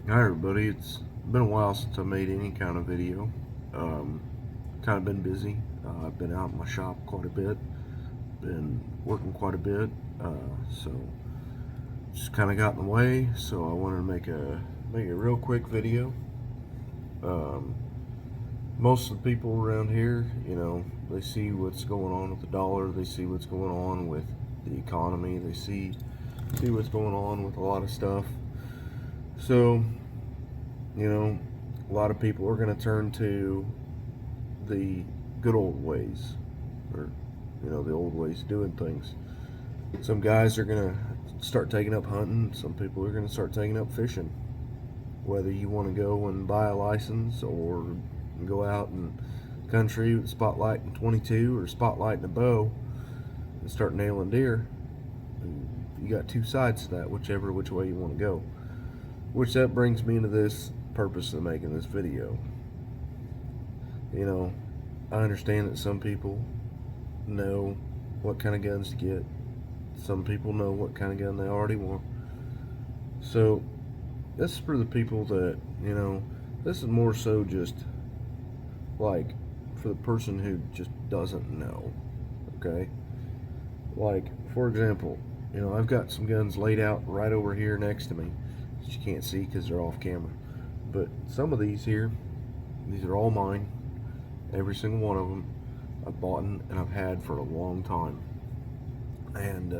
Hi everybody, it's been a while since I made any kind of video. Kind of been busy. I've been out in my shop quite a bit, been working quite a bit, so just kind of got in the way. So I wanted to make a real quick video. Um, Most of the people around here, they see what's going on with the dollar. They see what's going on with the economy. They see what's going on with a lot of stuff. So a lot of people are going to turn to the good old ways, or the old ways of doing things. Some guys are going to start taking up hunting. Some people are going to start taking up fishing. Whether you want to go and buy a license or go out in country with spotlight and 22 or spotlight and a bow and start nailing deer, you got two sides to that, which way you want to go. Which that brings me into this purpose of making this video. I understand that some people know what kind of guns to get. Some people know what kind of gun they already want. So this is for the people that, this is more so just like for the person who just doesn't know, okay? Like, for example, I've got some guns laid out right over here next to me that you can't see because they're off camera. But some of these here, these are all mine. Every single one of them I've bought and I've had for a long time. And,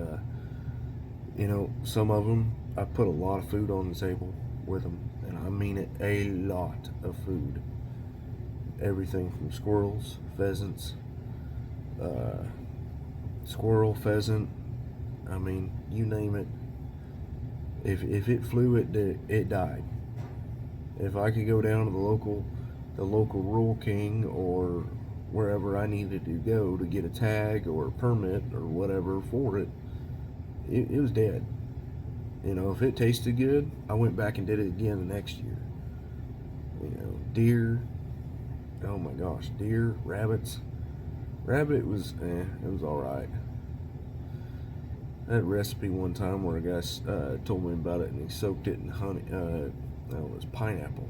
some of them I put a lot of food on the table with them. And I mean it, a lot of food. Everything from squirrels, pheasants, pheasant, I mean, you name it. If it flew, it died. If I could go down to the local Rural King or wherever I needed to go to get a tag or a permit or whatever for it, it was dead. If it tasted good, I went back and did it again the next year. Deer, oh my gosh, deer, rabbits. Rabbit was, it was alright. I had a recipe one time where a guy told me about it, and he soaked it in honey, it was pineapple.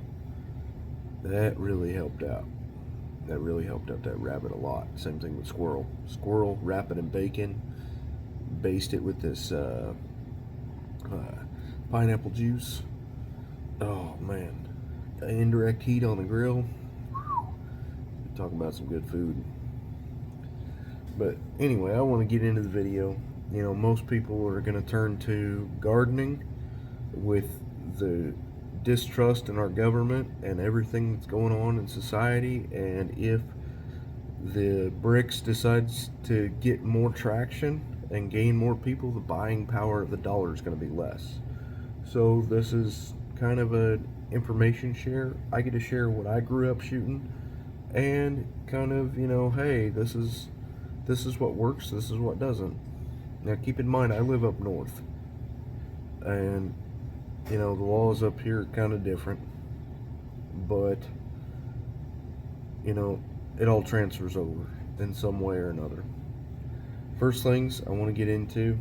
That really helped out. That really helped out that rabbit a lot. Same thing with squirrel. Squirrel, wrap it in bacon, baste it with this pineapple juice. Oh man, indirect heat on the grill. Talk about some good food. But anyway, I want to get into the video. Most people are going to turn to gardening with the distrust in our government and everything that's going on in society. And if the BRICS decides to get more traction and gain more people, the buying power of the dollar is going to be less. So this is kind of an information share. I get to share what I grew up shooting and kind of, hey, this is what works, this is what doesn't. Now keep in mind, I live up north, and the laws up here are kind of different, but it all transfers over in some way or another. First things I want to get into,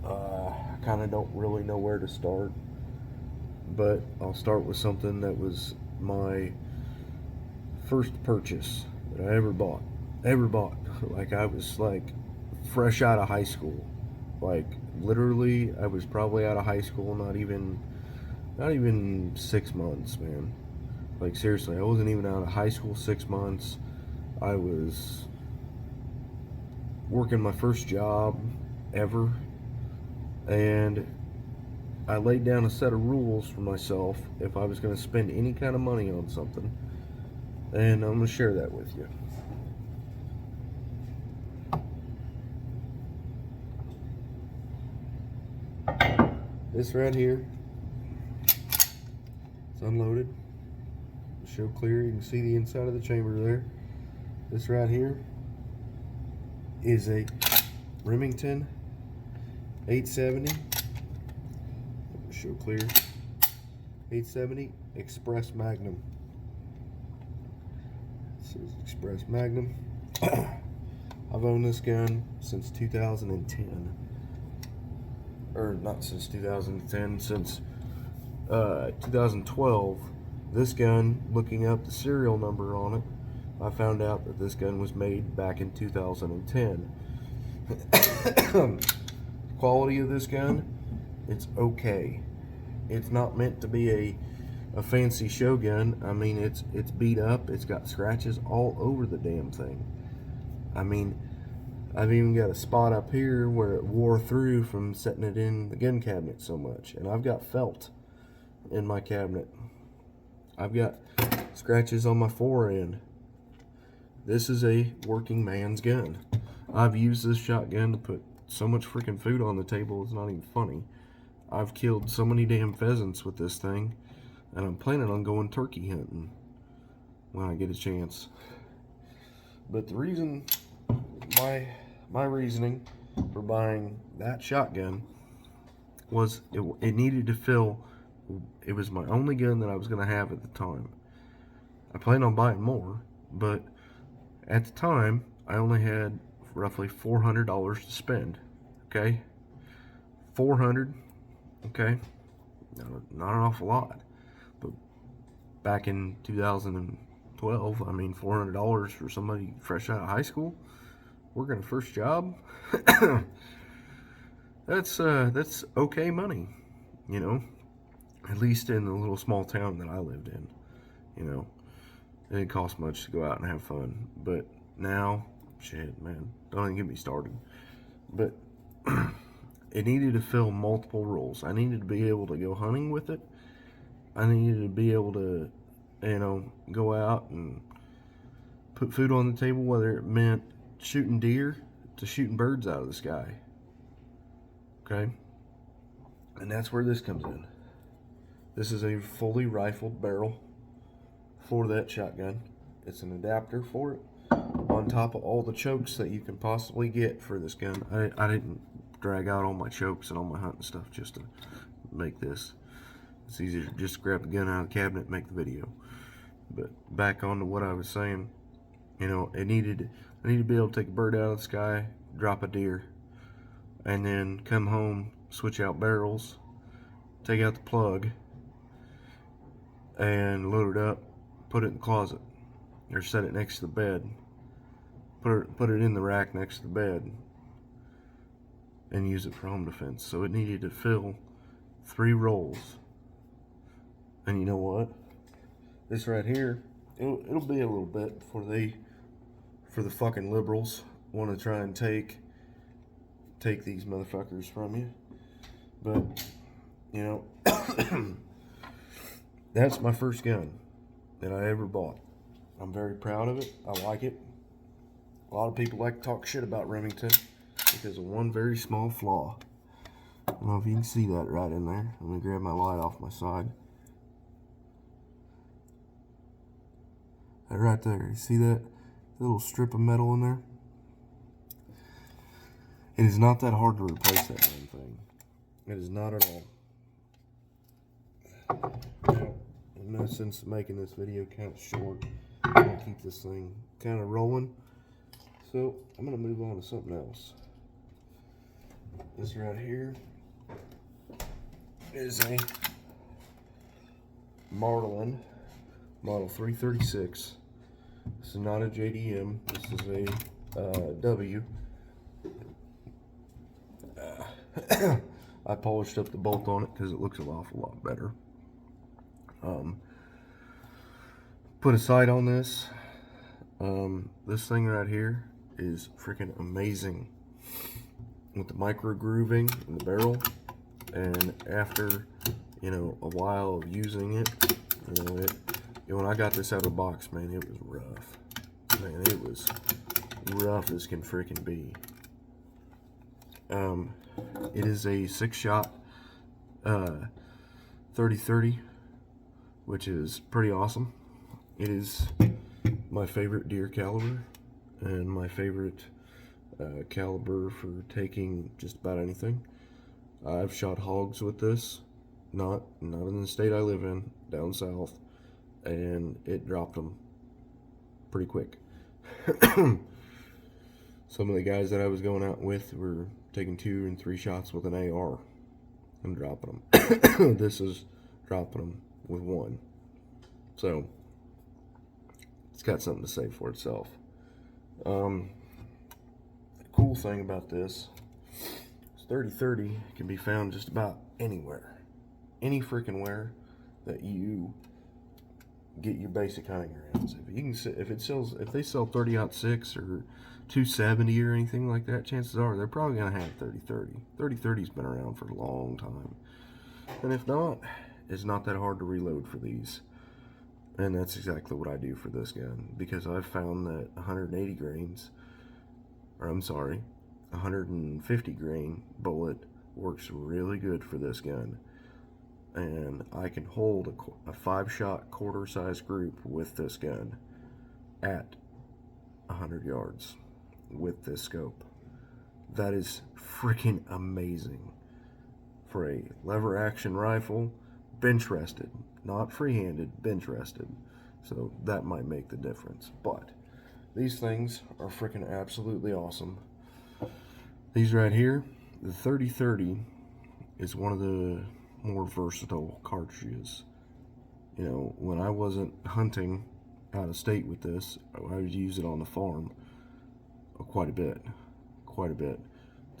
I kind of don't really know where to start, but I'll start with something that was my first purchase that I ever bought. Like, I was like fresh out of high school. Like, literally, I was probably out of high school not even 6 months, man. Like, seriously, I wasn't even out of high school 6 months. I was working my first job ever, and I laid down a set of rules for myself if I was going to spend any kind of money on something, and I'm going to share that with you. This right here, it's unloaded. Show clear, you can see the inside of the chamber there. This right here is a Remington 870. Show clear. 870 Express Magnum. This is Express Magnum. I've owned this gun since 2010. Or not since 2010, since 2012, this gun, looking up the serial number on it, I found out that this gun was made back in 2010. Quality of this gun, it's okay. It's not meant to be a fancy show gun. I mean, it's beat up. It's got scratches all over the damn thing. I mean, I've even got a spot up here where it wore through from setting it in the gun cabinet so much. And I've got felt in my cabinet. I've got scratches on my forend. This is a working man's gun. I've used this shotgun to put so much freaking food on the table, it's not even funny. I've killed so many damn pheasants with this thing, and I'm planning on going turkey hunting when I get a chance. But the reason, my reasoning for buying that shotgun was it needed to fill. It was my only gun that I was going to have at the time. I planned on buying more, but at the time, I only had roughly $400 to spend. Okay? $400. Okay? Not an awful lot. But back in 2012, I mean, $400 for somebody fresh out of high school, working a first job, that's okay money, you know? At least in the little small town that I lived in, you know. It didn't cost much to go out and have fun. But now, shit, man, don't even get me started. But it needed to fill multiple roles. I needed to be able to go hunting with it. I needed to be able to, you know, go out and put food on the table, whether it meant shooting deer to shooting birds out of the sky. Okay? And that's where this comes in. This is a fully rifled barrel for that shotgun. It's an adapter for it, on top of all the chokes that you can possibly get for this gun. I didn't drag out all my chokes and all my hunting stuff just to make this. It's easier to just grab the gun out of the cabinet and make the video. But back on to what I was saying, you know, I needed to be able to take a bird out of the sky, drop a deer, and then come home, switch out barrels, take out the plug, and load it up, put it in the closet, or set it next to the bed, put it in the rack next to the bed, and use it for home defense. So it needed to fill 3 roles. And you know what? This right here, it'll be a little bit for the fucking liberals want to try and take these motherfuckers from you. But you know, that's my first gun that I ever bought. I'm very proud of it. I like it. A lot of people like to talk shit about Remington because of one very small flaw. I don't know if you can see that right in there. I'm gonna grab my light off my side. That right there. You see that little strip of metal in there? It is not that hard to replace that damn thing. It is not at all. Now, in no sense of making this video kind of short, I'm going to keep this thing kind of rolling. So, I'm going to move on to something else. This right here is a Marlin Model 336. This is not a JDM. This is a W. I polished up the bolt on it because it looks an awful lot better. Put a sight on this. This thing right here is freaking amazing with the micro grooving in the barrel. And after, you know, a while of using it, you know, when I got this out of the box, man, it was rough. Man, it was rough as can freaking be. It is a 6-shot 30-30, which is pretty awesome. It is my favorite deer caliber and my favorite caliber for taking just about anything. I've shot hogs with this, not in the state I live in, down south, and it dropped them pretty quick. Some of the guys that I was going out with were taking 2 and 3 shots with an AR and dropping them. This is dropping them with one. So it's got something to say for itself. The cool thing about this is 3030 can be found just about anywhere, any freaking where that you get your basic hunting rounds. If they sell 30-06 or 270 or anything like that, chances are they're probably gonna have 3030. 3030's been around for a long time, and if not, it's not that hard to reload for these. And that's exactly what I do for this gun, because I've found that 180 grains, or I'm sorry, 150 grain bullet works really good for this gun. And I can hold a 5-shot quarter-size group with this gun at 100 yards with this scope. That is freaking amazing for a lever action rifle, bench rested, not free-handed, bench rested. So that might make the difference. But these things are freaking absolutely awesome. These right here, the 3030 is one of the more versatile cartridges. You know, when I wasn't hunting out of state with this, I would use it on the farm quite a bit,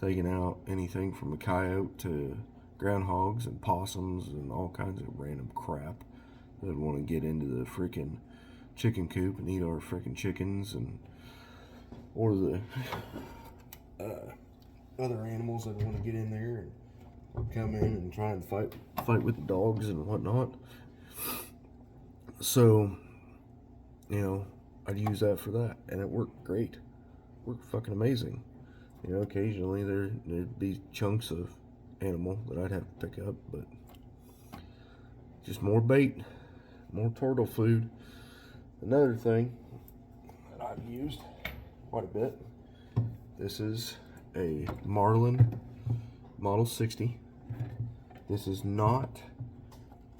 taking out anything from a coyote to groundhogs and possums and all kinds of random crap that want to get into the freaking chicken coop and eat our freaking chickens, and or the other animals that want to get in there and come in and try and fight with the dogs and whatnot. So, you know, I'd use that for that, and it worked great. Worked fucking amazing. You know, occasionally there'd be chunks of animal that I'd have to pick up, but just more bait, more turtle food. Another thing that I've used quite a bit, this is a Marlin Model 60. This is not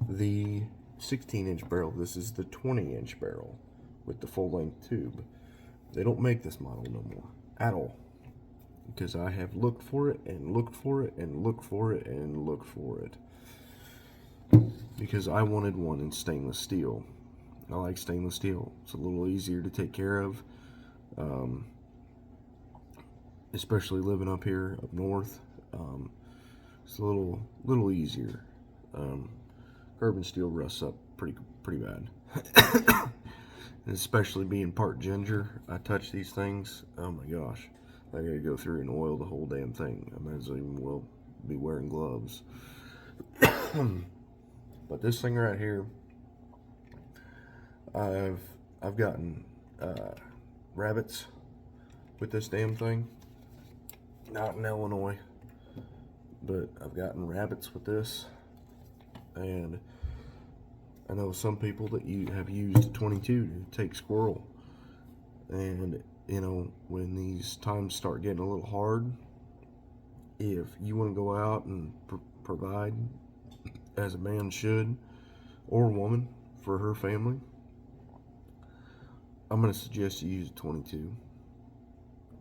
the 16-inch barrel. This is the 20-inch barrel with the full-length tube. They don't make this model no more at all, because I have looked for it and looked for it and looked for it and looked for it, because I wanted one in stainless steel. I like stainless steel. It's a little easier to take care of, especially living up here up north. It's a little easier. Carbon steel rusts up pretty bad. And especially being part ginger, I touch these things, oh my gosh, I gotta go through and oil the whole damn thing. I might as well be wearing gloves. But this thing right here, I've gotten rabbits with this damn thing. Not in Illinois, but I've gotten rabbits with this, and I know some people that have used 22 to take squirrel. And you know, when these times start getting a little hard, if you want to go out and provide as a man should, or woman, for her family, I'm going to suggest you use a 22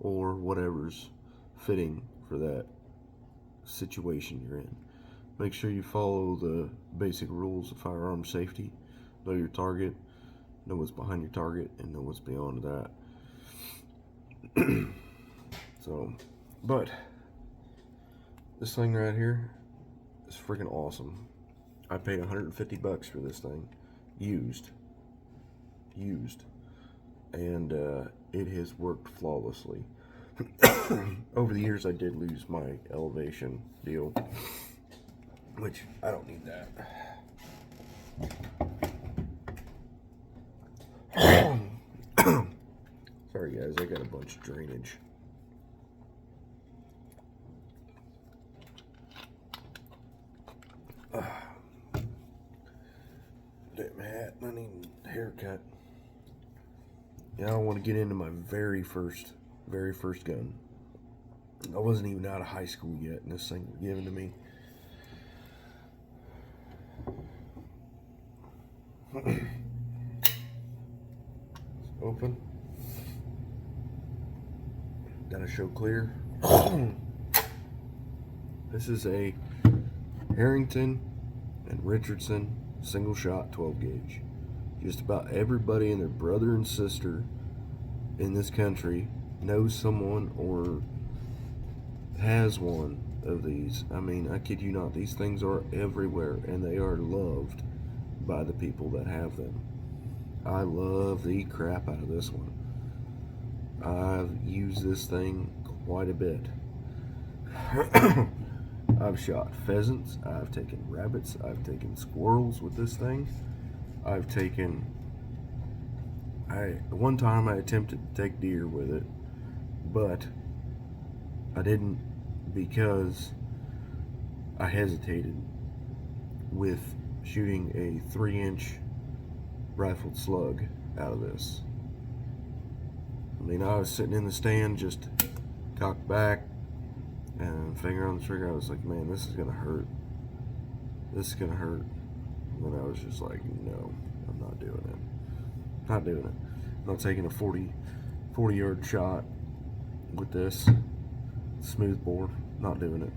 or whatever's fitting for that situation you're in. Make sure you follow the basic rules of firearm safety. Know your target, know what's behind your target, and know what's beyond that. So, but this thing right here is freaking awesome. I paid $150 for this thing, used, and it has worked flawlessly. Over the years, I did lose my elevation deal, which I don't need that. Sorry guys, I got a bunch of drainage. Damn hat, I need a haircut. Yeah, I want to get into my very first gun. I wasn't even out of high school yet, and this thing was given to me. Open. Gotta show clear. This is a Harrington and Richardson single shot 12 gauge. Just about everybody and their brother and sister in this country knows someone or has one of these. I mean, I kid you not, these things are everywhere and they are loved by the people that have them. I love the crap out of this one. I've used this thing quite a bit. I've shot pheasants, I've taken rabbits, I've taken squirrels with this thing. I've taken, one time I attempted to take deer with it, but I didn't because I hesitated with shooting a 3-inch rifled slug out of this. I mean, I was sitting in the stand, just cocked back and finger on the trigger. I was like, man, this is gonna hurt. This is gonna hurt. And I was just like, no, I'm not doing it. Not doing it. I'm not taking a 40 yard shot with this smooth bore. Not doing it.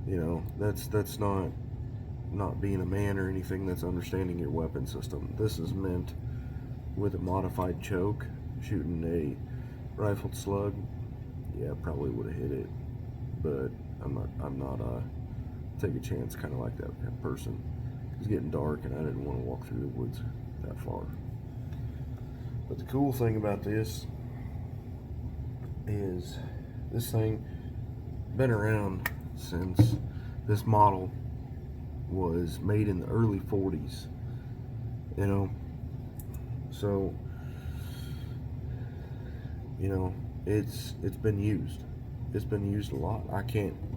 You know, that's not being a man or anything. That's understanding your weapon system. This is meant with a modified choke. Shooting a rifled slug, yeah, probably would have hit it, but I'm not take a chance kind of like that person. It's getting dark and I didn't want to walk through the woods that far. But the cool thing about this is this thing been around since this model was made in the early 40s, you know, so you know, it's been used. It's been used a lot.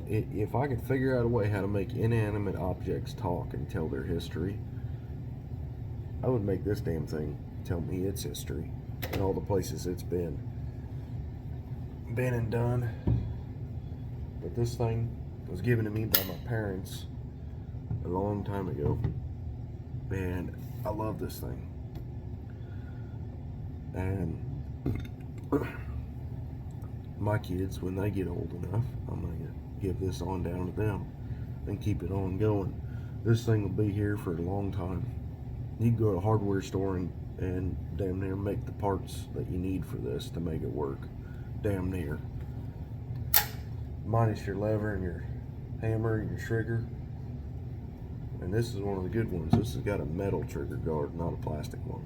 If I could figure out a way how to make inanimate objects talk and tell their history, I would make this damn thing tell me its history and all the places it's been and done. But this thing was given to me by my parents a long time ago, and I love this thing. And my kids, when they get old enough, I'm gonna give this on down to them and keep it on going. This thing will be here for a long time. You can go to a hardware store and damn near make the parts that you need for this to make it work. Damn near. Minus your lever and your hammer and your trigger. And this is one of the good ones. This has got a metal trigger guard, not a plastic one.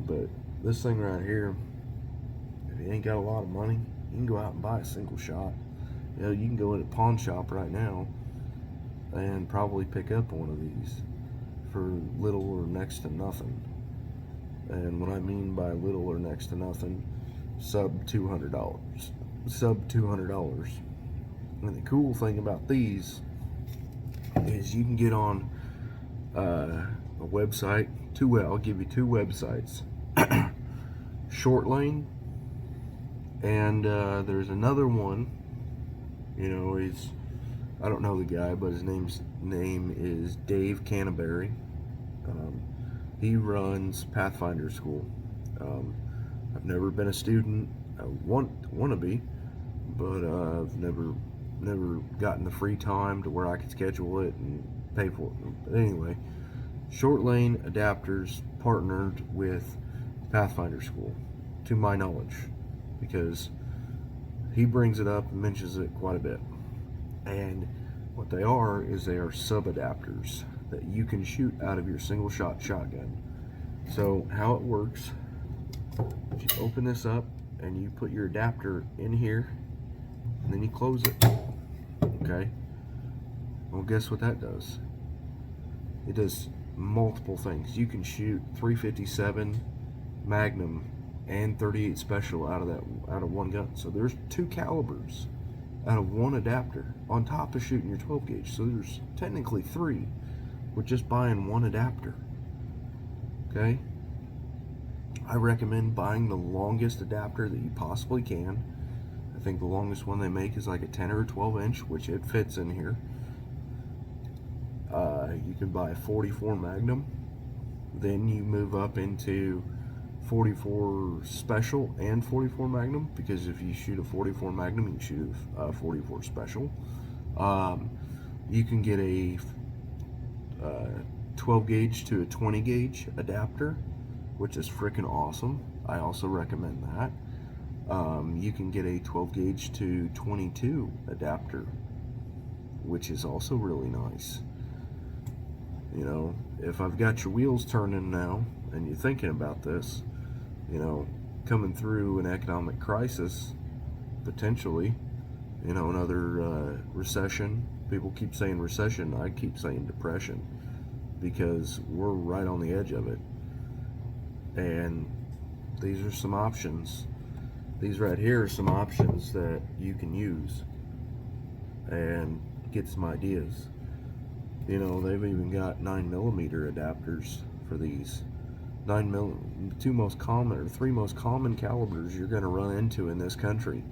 But this thing right here, if you ain't got a lot of money, you can go out and buy a single shot. You know, you can go in a pawn shop right now and probably pick up one of these for little or next to nothing. And what I mean by little or next to nothing, sub $200. Sub $200. And the cool thing about these is you can get on a website. I'll give you 2 websites. Short Lane, and there's another one. You know, I don't know the guy, but his name is Dave Canterbury. He runs Pathfinder School. I've never been a student. I want to be, but I've never gotten the free time to where I could schedule it and pay for it. But anyway, Short Lane Adapters partnered with Pathfinder School, to my knowledge, because he brings it up and mentions it quite a bit. And what they are is they are sub-adapters that you can shoot out of your single shot shotgun. So how it works, if you open this up and you put your adapter in here and then you close it, okay, well, guess what that does? It does multiple things. You can shoot 357 Magnum and 38 Special out of one gun. So there's 2 calibers out of one adapter on top of shooting your 12 gauge. So there's technically 3 with just buying one adapter. Okay? I recommend buying the longest adapter that you possibly can. I think the longest one they make is like a 10 or a 12 inch, which it fits in here. You can buy a 44 Magnum. Then you move up into 44 Special and 44 Magnum, because if you shoot a 44 Magnum, you can shoot a 44 Special. You can get a 12 gauge to a 20 gauge adapter, which is freaking awesome. I also recommend that. You can get a 12 gauge to 22 adapter, which is also really nice. You know, if I've got your wheels turning now and you're thinking about this, you know, coming through an economic crisis, potentially, you know, another recession. People keep saying recession, I keep saying depression, because we're right on the edge of it. And these are some options. These right here are some options that you can use and get some ideas. You know, they've even got 9mm adapters for these. 9mm, three most common calibers you're going to run into in this country,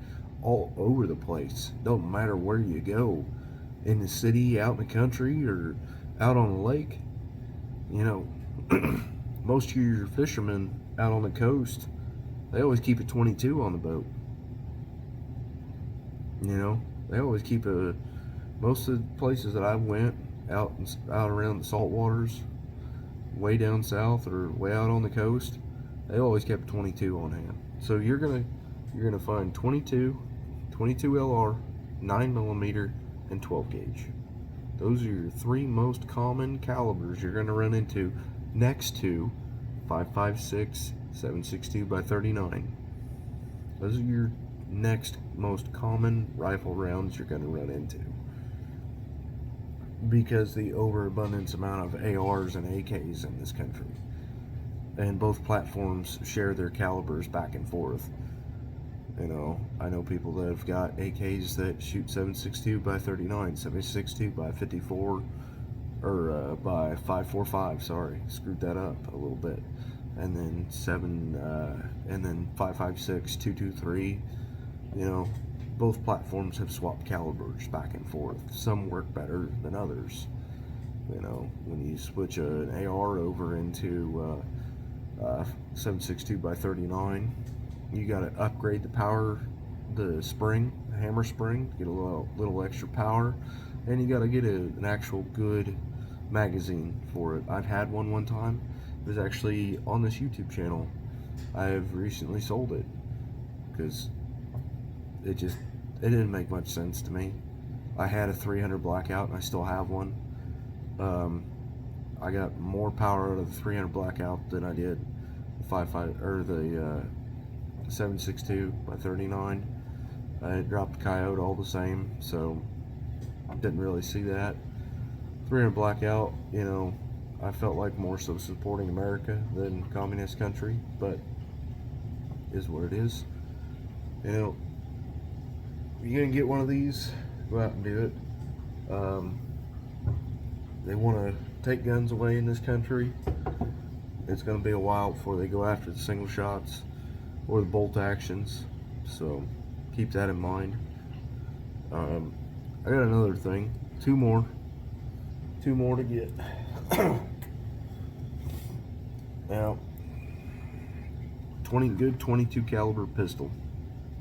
all over the place. Don't matter where you go, in the city, out in the country, or out on the lake. You know, most of your fishermen out on the coast, they always keep a 22 on the boat. You know, they always keep most of the places that I went out around the salt waters, way down south or way out on the coast, they always kept 22 on hand. So you're gonna find 22 LR, 9mm, and 12 gauge. Those are your three most common calibers you're gonna run into, next to 5.56, 7.62 by 39. Those are your next most common rifle rounds you're gonna run into, because the overabundance amount of ARs and AKs in this country. And both platforms share their calibers back and forth. You know, I know people that have got AKs that shoot 7.62 by 39, 7.62 by 54, or by 5.45, sorry, screwed that up a little bit. And then 5.56, 2.23, you know, both platforms have swapped calibers back and forth. Some work better than others. You know, when you switch an AR over into 7.62 by 39, you got to upgrade the power, the spring, the hammer spring, to get a little extra power, and you got to get an actual good magazine for it. I've had one time. It was actually on this YouTube channel. I have recently sold it because it didn't make much sense to me. I had a 300 Blackout and I still have one. I got more power out of the 300 Blackout than I did the 5.5 or the 7.62 by 39. I dropped Coyote all the same, so didn't really see that. 300 Blackout, you know, I felt like more so supporting America than communist country, but is what it is. You know, you're gonna get one of these, go out and do it. They want to take guns away in this country. It's gonna be a while before they go after the single shots or the bolt actions, so keep that in mind. I got another thing, two more to get. Now, good 22 caliber pistol.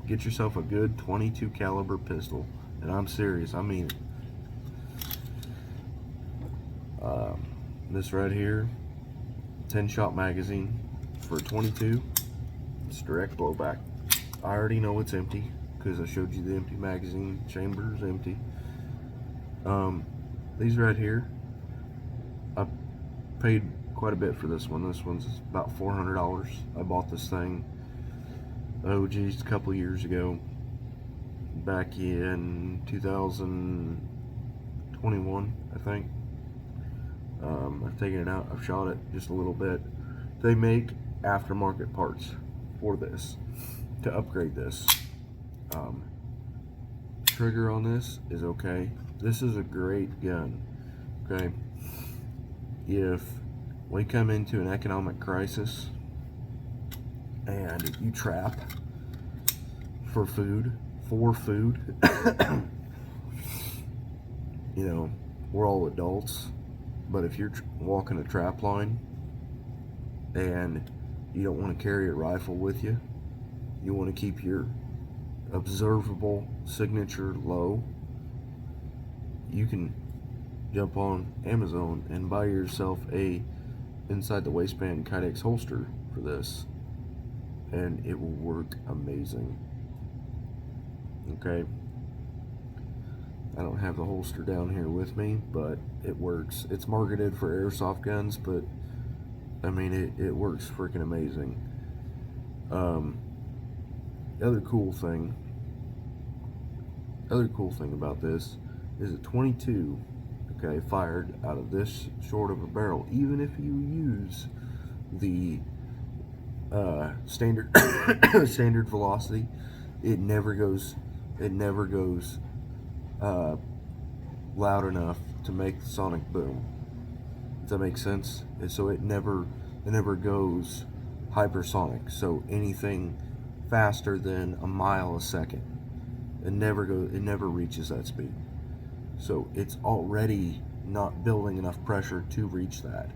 Get yourself a good 22 caliber pistol, and I'm serious, I mean it. This right here, 10-shot magazine for a 22. It's direct blowback. I already know it's empty because I showed you the empty magazine chamber is empty. These right here, I paid quite a bit for this one. This one's about $400. I bought this thing, oh geez, a couple years ago, back in 2021, I think. I've taken it out, I've shot it just a little bit. They make aftermarket parts for this to upgrade this. Trigger on this is okay. This is a great gun. Okay, if we come into an economic crisis and you trap for food, you know, we're all adults, but if you're walking a trap line and You don't want to carry a rifle with you. You want to keep your observable signature low. You can jump on Amazon and buy yourself a inside the waistband Kydex holster for this, and it will work amazing. Okay, I don't have the holster down here with me, but it works. It's marketed for airsoft guns, but I mean it works freaking amazing. The other cool thing about this is a 22, okay, fired out of this short of a barrel. Even if you use the standard standard velocity, it never goes loud enough to make the sonic boom. Does that make sense? And so it never goes hypersonic. So anything faster than a mile a second, it never reaches that speed. So it's already not building enough pressure to reach that,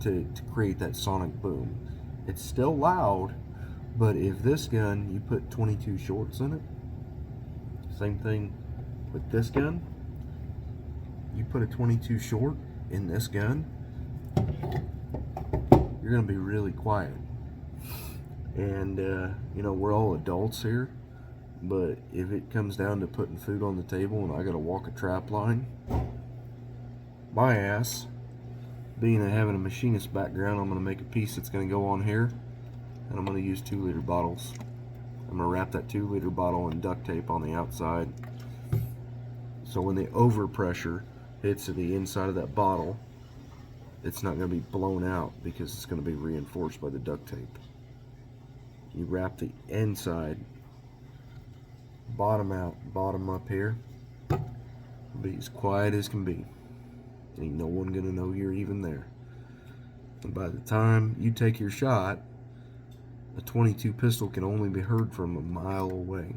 to create that sonic boom. It's still loud, but if this gun, you put 22 shorts in it, same thing with this gun, you put a 22 short in this gun, you're going to be really quiet. And you know, we're all adults here, but if it comes down to putting food on the table and I got to walk a trap line, my ass, being having a machinist background, I'm going to make a piece that's going to go on here, and I'm going to use 2-liter bottles. I'm going to wrap that 2-liter bottle in duct tape on the outside, so when the overpressure hits the inside of that bottle, it's not going to be blown out because it's going to be reinforced by the duct tape. You wrap the inside, bottom up here, be as quiet as can be. Ain't no one gonna know you're even there. And by the time you take your shot, a 22 pistol can only be heard from a mile away.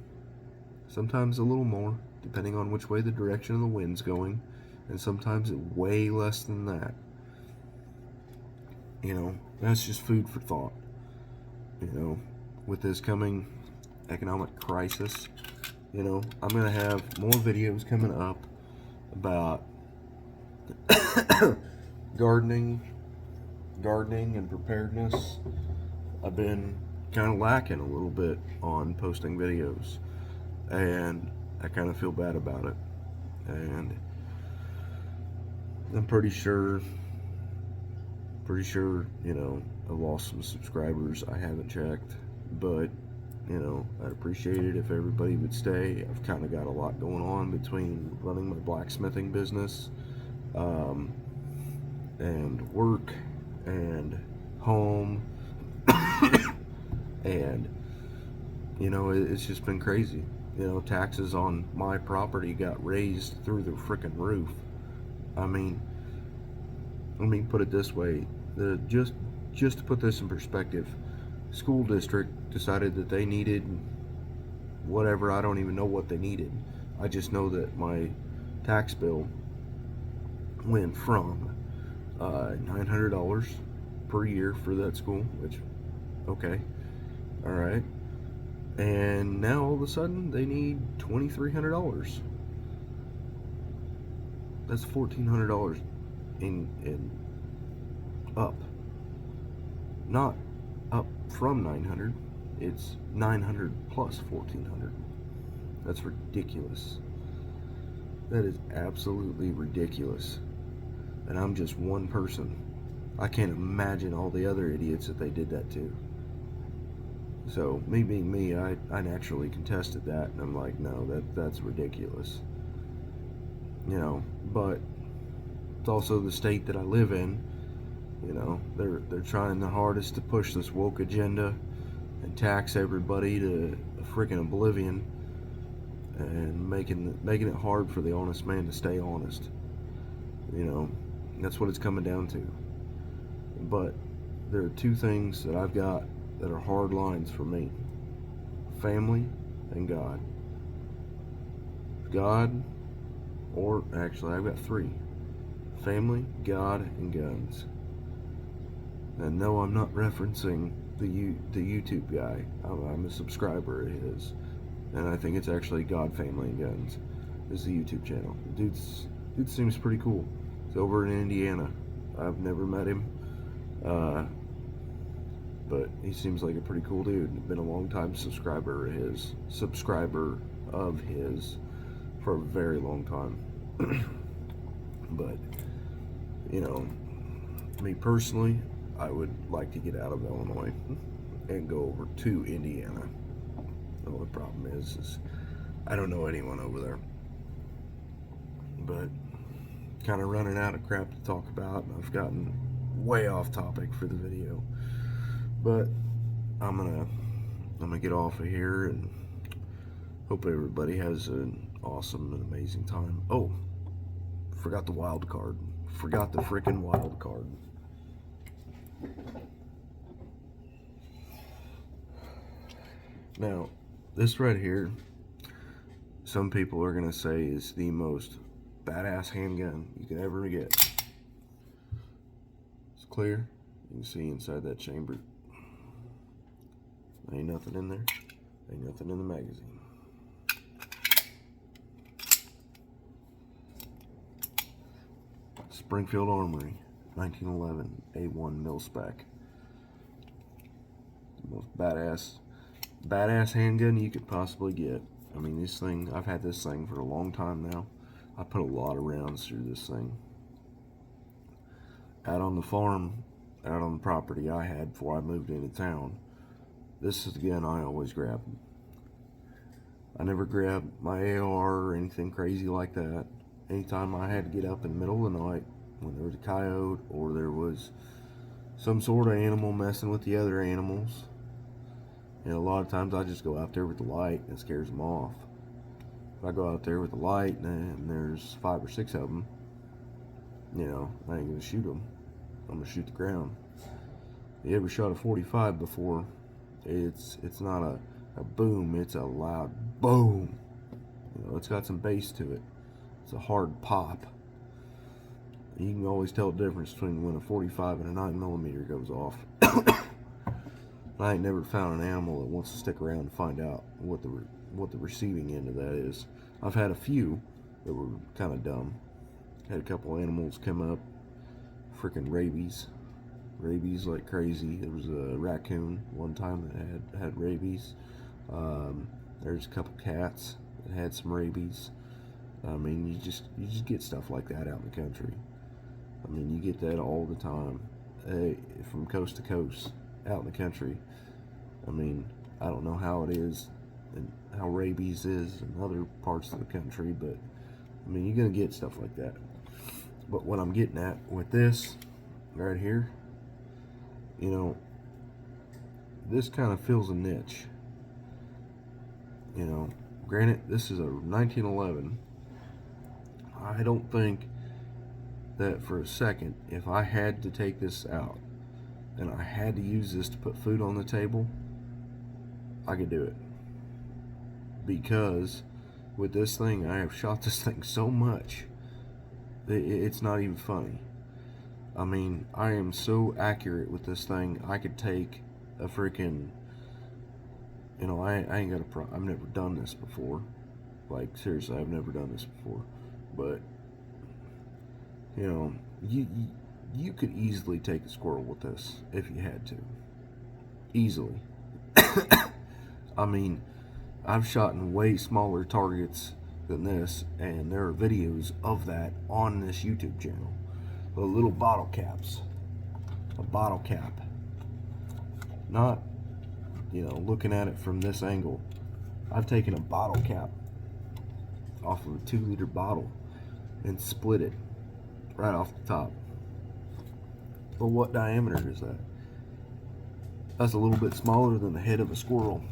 Sometimes a little more, depending on which way the direction of the wind's going, and sometimes way less than that. You know, that's just food for thought. You know, with this coming economic crisis, you know, I'm gonna have more videos coming up about gardening and preparedness. I've been kind of lacking a little bit on posting videos, and I kind of feel bad about it. And I'm pretty sure, you know, I've lost some subscribers. I haven't checked, but you know, I'd appreciate it if everybody would stay. I've kind of got a lot going on between running my blacksmithing business, and work and home, and you know, it's just been crazy. You know, taxes on my property got raised through the frickin' roof. I mean, let me put it this way: just to put this in perspective, school district decided that they needed whatever. I don't even know what they needed. I just know that my tax bill went from $900 per year for that school, which, okay, all right, and now all of a sudden they need $2,300. That's $1,400 in up, not up from 900. It's 900 plus 1,400. That's ridiculous. That is absolutely ridiculous. And I'm just one person. I can't imagine all the other idiots that they did that to. So me being me, I naturally contested that, and I'm like, no, that's ridiculous. You know, but it's also the state that I live in. You know, they're trying the hardest to push this woke agenda and tax everybody to a freaking oblivion, and making it hard for the honest man to stay honest. You know, that's what it's coming down to. But there are two things that I've got that are hard lines for me: family and God. God, or actually I've got three: family, God, and guns. And no, I'm not referencing the YouTube guy. I'm a subscriber of his, and I think it's actually God Family and Guns is the YouTube channel. Dude seems pretty cool. He's over in Indiana. I've never met him, but he seems like a pretty cool dude. Been a long time subscriber of his for a very long time. But you know, me personally, I would like to get out of Illinois and go over to Indiana. The only problem is I don't know anyone over there. But kind of running out of crap to talk about, and I've gotten way off topic for the video. But I'm gonna get off of here and hope everybody has an awesome and amazing time. Oh, forgot the wild card. Forgot the freaking wild card. Now, this right here, some people are gonna say is the most badass handgun you could ever get. It's clear. You can see inside that chamber. Ain't nothing in there. Ain't nothing in the magazine. Springfield Armory, 1911 A1 mil spec. The most badass handgun you could possibly get. I mean, this thing, I've had this thing for a long time now. I put a lot of rounds through this thing. Out on the farm, out on the property I had before I moved into town, this is the gun I always grab. I never grabbed my AR or anything crazy like that. Anytime I had to get up in the middle of the night, when there was a coyote or there was some sort of animal messing with the other animals, and a lot of times I just go out there with the light and it scares them off. If I go out there with the light and there's 5 or 6 of them, you know, I ain't gonna shoot them. I'm gonna shoot the ground. You ever shot a 45 before? It's not a boom, it's a loud boom. You know, it's got some bass to it. It's a hard pop. You can always tell the difference between when a 45 and a 9mm goes off. I ain't never found an animal that wants to stick around and find out what the receiving end of that is. I've had a few that were kind of dumb. Had a couple animals come up, freaking rabies like crazy. There was a raccoon one time that had rabies. There's a couple cats that had some rabies. I mean, you just get stuff like that out in the country. I mean, you get that all the time, from coast to coast, out in the country. I mean, I don't know how it is and how rabies is in other parts of the country, but I mean, you're gonna get stuff like that. But what I'm getting at with this right here, you know, this kind of fills a niche. You know, granted, this is a 1911. I don't think that for a second, if I had to take this out and I had to use this to put food on the table, I could do it. Because with this thing, I have shot this thing so much, it's not even funny. I mean, I am so accurate with this thing, I could take a freaking, you know, I ain't got a problem. I've never done this before. Like, seriously, I've never done this before. But, you know, you could easily take a squirrel with this if you had to. Easily. I mean, I've shot in way smaller targets than this, and there are videos of that on this YouTube channel. The little bottle caps. A bottle cap. Not, you know, looking at it from this angle. I've taken a bottle cap off of a 2-liter bottle and split it right off the top. Well, what diameter is that? That's a little bit smaller than the head of a squirrel.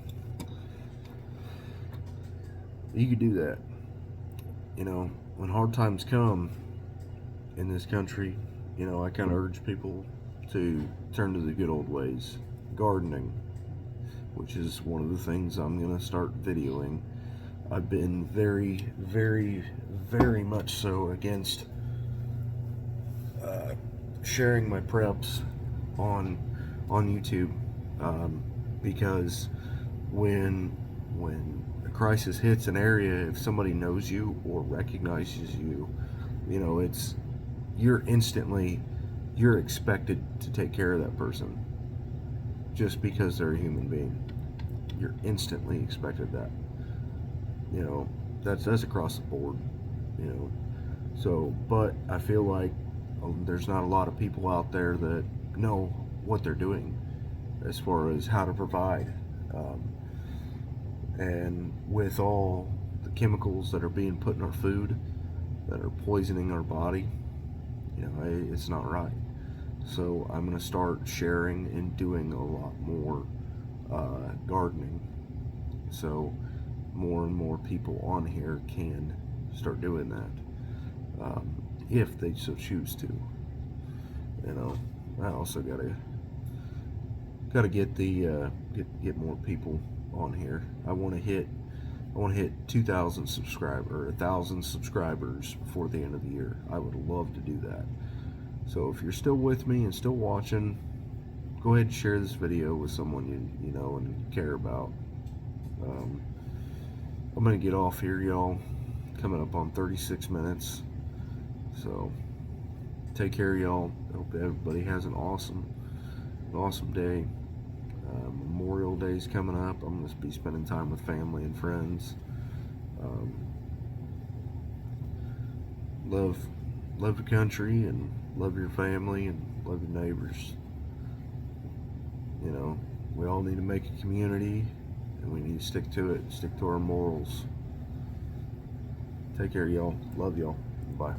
You could do that. You know, when hard times come in this country, you know, I kind of urge people to turn to the good old ways. Gardening, which is one of the things I'm going to start videoing. I've been very, very, very much so against sharing my preps on YouTube. Because when a crisis hits an area, if somebody knows you or recognizes you, you know, you're expected to take care of that person just because they're a human being. You're instantly expected that. You know, that's across the board. You know, so but I feel like there's not a lot of people out there that know what they're doing as far as how to provide. And with all the chemicals that are being put in our food that are poisoning our body, you know, it's not right. So I'm going to start sharing and doing a lot more gardening. So more and more people on here can start doing that if they so choose to. You know, I also gotta get the get more people on here. I want to hit 2,000 subscribers or 1,000 subscribers before the end of the year. I would love to do that. So if you're still with me and still watching, go ahead and share this video with someone you know and care about. I'm gonna get off here, y'all. Coming up on 36 minutes. So take care, y'all. Hope everybody has an awesome day. Memorial Day's coming up. I'm gonna be spending time with family and friends. Love the country and love your family and love your neighbors. You know, we all need to make a community, and we need to stick to it, stick to our morals. Take care, y'all. Love y'all. Bye.